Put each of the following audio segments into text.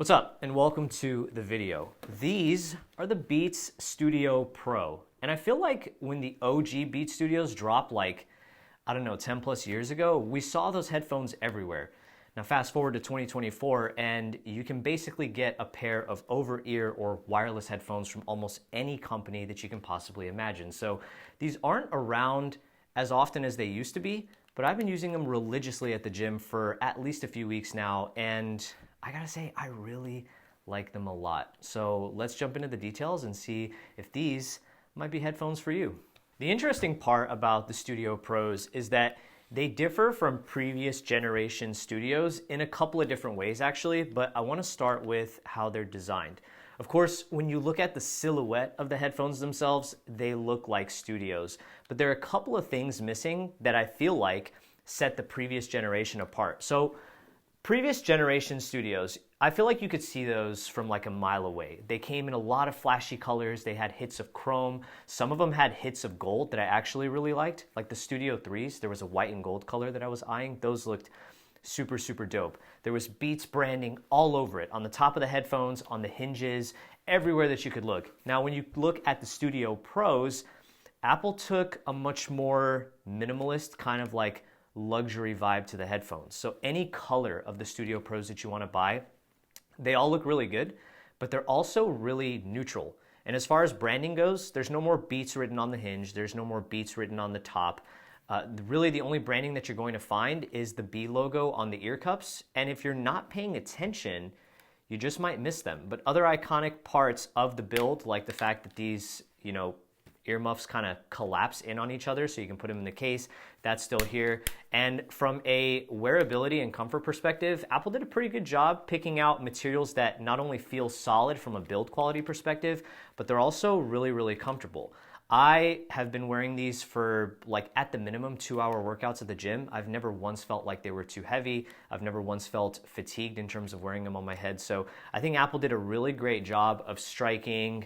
What's up, and welcome to the video. These are the Beats Studio Pro, and I feel like when the OG Beats Studios dropped like, I don't know, 10 plus years ago, we saw those headphones everywhere. Now fast forward to 2024 and you can basically get a pair of over-ear or wireless headphones from almost any company that you can possibly imagine. So these aren't around as often as they used to be, but I've been using them religiously at the gym for at least a few weeks now, and I gotta say, I really like them a lot. So let's jump into the details and see if these might be headphones for you. The interesting part about the Studio Pros is that they differ from previous generation studios in a couple of different ways actually, but I wanna start with how they're designed. Of course, when you look at the silhouette of the headphones themselves, they look like studios, but there are a couple of things missing that I feel like set the previous generation apart. So previous generation studios, I feel like you could see those from like a mile away. They came in a lot of flashy colors. They had hits of chrome. Some of them had hits of gold that I actually really liked. Like the Studio 3s, there was a white and gold color that I was eyeing. Those looked super, super dope. There was Beats branding all over it, on the top of the headphones, on the hinges, everywhere that you could look. Now, when you look at the Studio Pros, Apple took a much more minimalist kind of like luxury vibe to the headphones. So any color of the Studio Pros that you want to buy, they all look really good, but they're also really neutral. And as far as branding goes, there's no more Beats written on the hinge. There's no more Beats written on the top. Really the only branding that you're going to find is the B logo on the ear cups. And if you're not paying attention, you just might miss them. But other iconic parts of the build, like the fact that these, earmuffs kind of collapse in on each other so you can put them in the case, that's still here. And from a wearability and comfort perspective, Apple did a pretty good job picking out materials that not only feel solid from a build quality perspective, but they're also really, really comfortable. I have been wearing these for like at the minimum 2-hour workouts at the gym. I've never once felt like they were too heavy. I've never once felt fatigued in terms of wearing them on my head. So I think Apple did a really great job of striking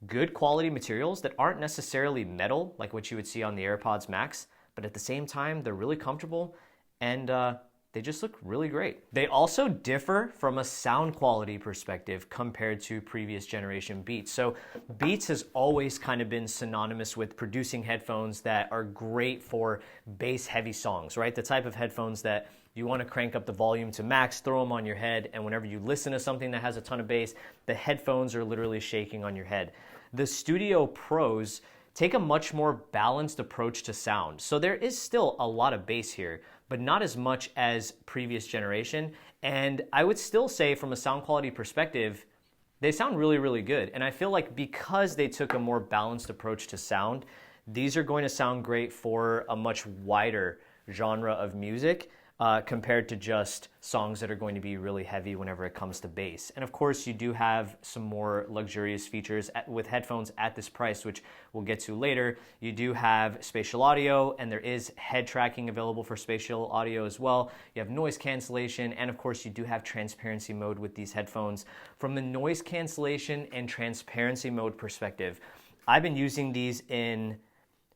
good quality materials that aren't necessarily metal like what you would see on the AirPods Max, but at the same time, they're really comfortable and they just look really great. They also differ from a sound quality perspective compared to previous generation Beats. So Beats has always kind of been synonymous with producing headphones that are great for bass heavy songs, right? The type of headphones that you want to crank up the volume to max, throw them on your head, and whenever you listen to something that has a ton of bass, the headphones are literally shaking on your head. The Studio Pros take a much more balanced approach to sound. So there is still a lot of bass here, but not as much as previous generation. And I would still say from a sound quality perspective, they sound really, really good. And I feel like because they took a more balanced approach to sound, these are going to sound great for a much wider genre of music compared to just songs that are going to be really heavy whenever it comes to bass. And of course, you do have some more luxurious features with headphones at this price, which we'll get to later. You do have spatial audio, and there is head tracking available for spatial audio as well. You have noise cancellation, and of course, you do have transparency mode with these headphones. From the noise cancellation and transparency mode perspective, I've been using these in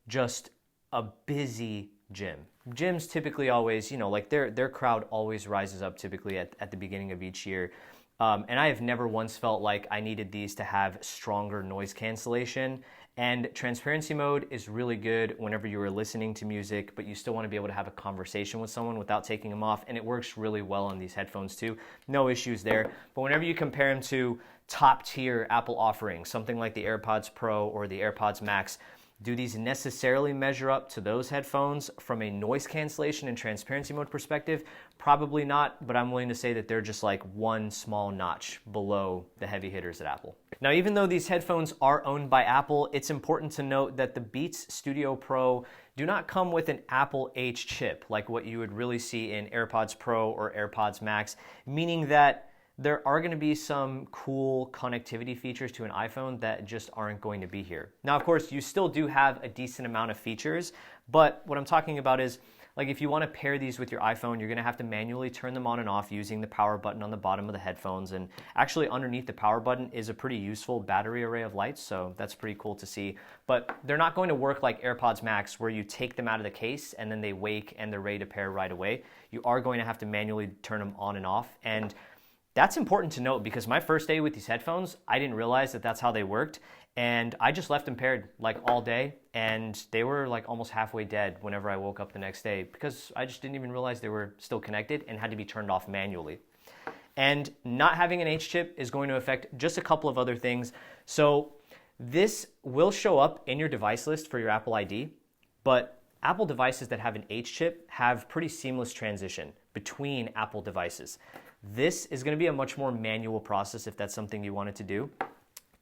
just a busy gym. Gyms typically always, like their crowd always rises up typically at the beginning of each year. And I have never once felt like I needed these to have stronger noise cancellation. And transparency mode is really good whenever you are listening to music, but you still want to be able to have a conversation with someone without taking them off. And it works really well on these headphones too. No issues there. But whenever you compare them to top tier Apple offerings, something like the AirPods Pro or the AirPods Max, do these necessarily measure up to those headphones from a noise cancellation and transparency mode perspective? Probably not, but I'm willing to say that they're just like one small notch below the heavy hitters at Apple. Now, even though these headphones are owned by Apple, it's important to note that the Beats Studio Pro do not come with an Apple H chip like what you would really see in AirPods Pro or AirPods Max, meaning that there are going to be some cool connectivity features to an iPhone that just aren't going to be here. Now, of course, you still do have a decent amount of features, but what I'm talking about is, like if you want to pair these with your iPhone, you're going to have to manually turn them on and off using the power button on the bottom of the headphones. And actually underneath the power button is a pretty useful battery array of lights, so that's pretty cool to see. But they're not going to work like AirPods Max where you take them out of the case and then they wake and they're ready to pair right away. You are going to have to manually turn them on and off. And That's important to note because my first day with these headphones, I didn't realize that that's how they worked. And I just left them paired like all day, and they were like almost halfway dead whenever I woke up the next day because I just didn't even realize they were still connected and had to be turned off manually. And not having an H chip is going to affect just a couple of other things. So this will show up in your device list for your Apple ID, but Apple devices that have an H chip have pretty seamless transition between Apple devices. This is going to be a much more manual process if that's something you wanted to do.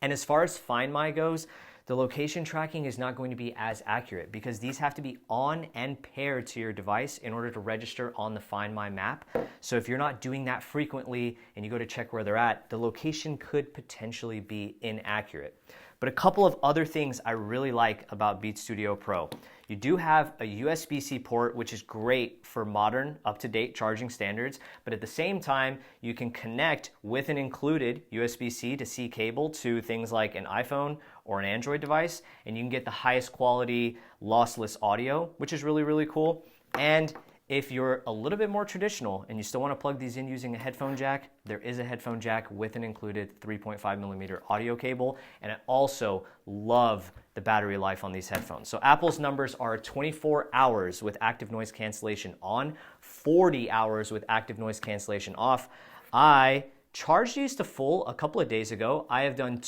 And as far as Find My goes, the location tracking is not going to be as accurate because these have to be on and paired to your device in order to register on the Find My map. So if you're not doing that frequently and you go to check where they're at, the location could potentially be inaccurate. But a couple of other things I really like about Beats Studio Pro. You do have a USB-C port, which is great for modern, up-to-date charging standards, but at the same time, you can connect with an included USB-C to C cable to things like an iPhone or an Android device, and you can get the highest quality lossless audio, which is really, really cool. And if you're a little bit more traditional and you still want to plug these in using a headphone jack, there is a headphone jack with an included 3.5 millimeter audio cable. And I also love the battery life on these headphones. So Apple's numbers are 24 hours with active noise cancellation on, 40 hours with active noise cancellation off. I charged these to full a couple of days ago. I have done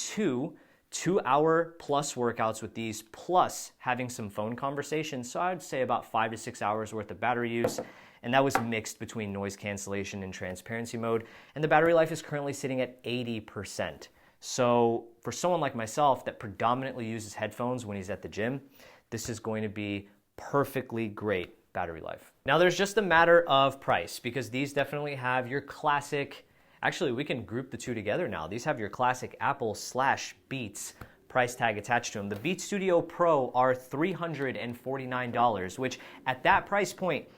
two-hour plus workouts with these, plus having some phone conversations. So I'd say about 5 to 6 hours worth of battery use. And that was mixed between noise cancellation and transparency mode. And the battery life is currently sitting at 80%. So for someone like myself that predominantly uses headphones when he's at the gym, this is going to be perfectly great battery life. Now there's just a matter of price because these definitely have your classic. Actually, we can group the two together now. These have your classic Apple/Beats price tag attached to them. The Beats Studio Pro are $349, which at that price point,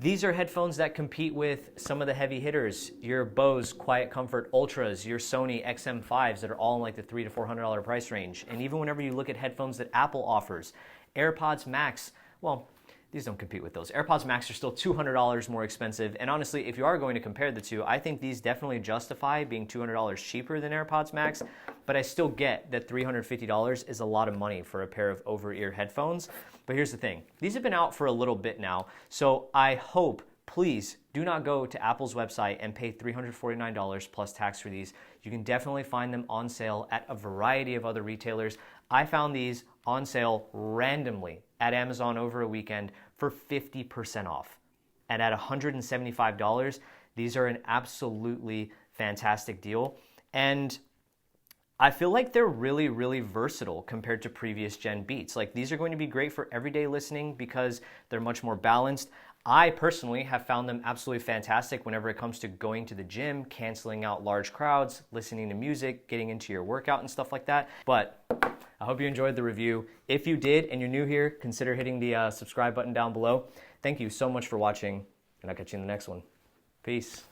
these are headphones that compete with some of the heavy hitters, your Bose Quiet Comfort Ultras, your Sony XM5s that are all in like the $300 to $400 price range. And even whenever you look at headphones that Apple offers, AirPods Max, well, these don't compete with those. AirPods Max are still $200 more expensive. And honestly, if you are going to compare the two, I think these definitely justify being $200 cheaper than AirPods Max. But I still get that $350 is a lot of money for a pair of over-ear headphones. But here's the thing. These have been out for a little bit now. So I hope, please do not go to Apple's website and pay $349 plus tax for these. You can definitely find them on sale at a variety of other retailers. I found these on sale randomly at Amazon over a weekend for 50% off. And at $175, these are an absolutely fantastic deal. And I feel like they're really, really versatile compared to previous gen Beats. Like these are going to be great for everyday listening because they're much more balanced. I personally have found them absolutely fantastic whenever it comes to going to the gym, canceling out large crowds, listening to music, getting into your workout and stuff like that. But I hope you enjoyed the review. If you did and you're new here, consider hitting the subscribe button down below. Thank you so much for watching, and I'll catch you in the next one. Peace.